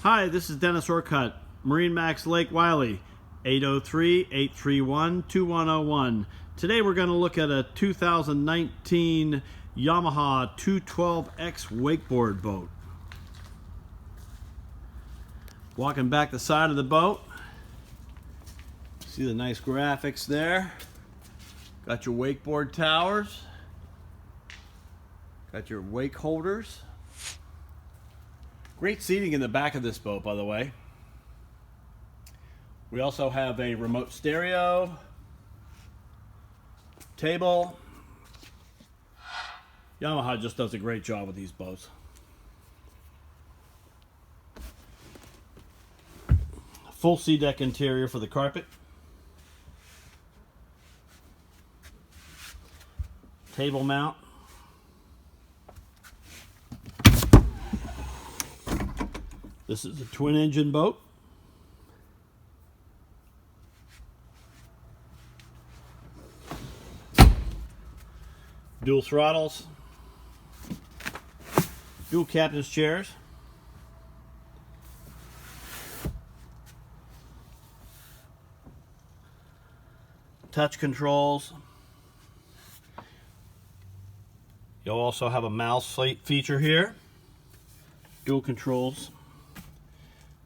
Hi, this is Dennis Orcutt, MarineMax Lake Wylie, 803-831-2101. Today we're going to look at a 2019 Yamaha 212X wakeboard boat. Walking back the side of the boat, see the nice graphics there. Got your wakeboard towers, got your wake holders. Great seating in the back of this boat, by the way. We also have a remote stereo, table. Yamaha just does a great job with these boats. Full sea deck interior for the carpet. Table mount. This is a twin engine boat. Dual throttles. Dual captain's chairs. Touch controls. You'll also have a mouse feature here. Dual controls.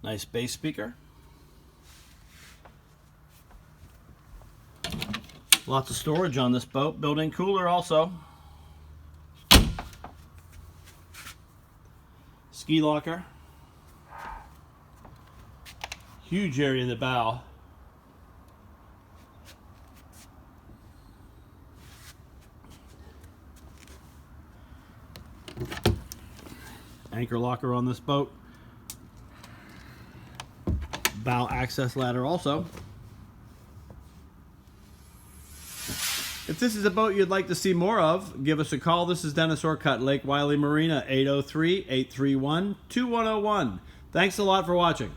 Nice bass speaker. Lots of storage on this boat. Built-in cooler also. Ski locker. Huge area in the bow. Anchor locker on this boat. Bow access ladder also. If this is a boat you'd like to see more of, give us a call. This is Dennis Orcutt, Lake Wylie Marina, 803-831-2101. Thanks a lot for watching.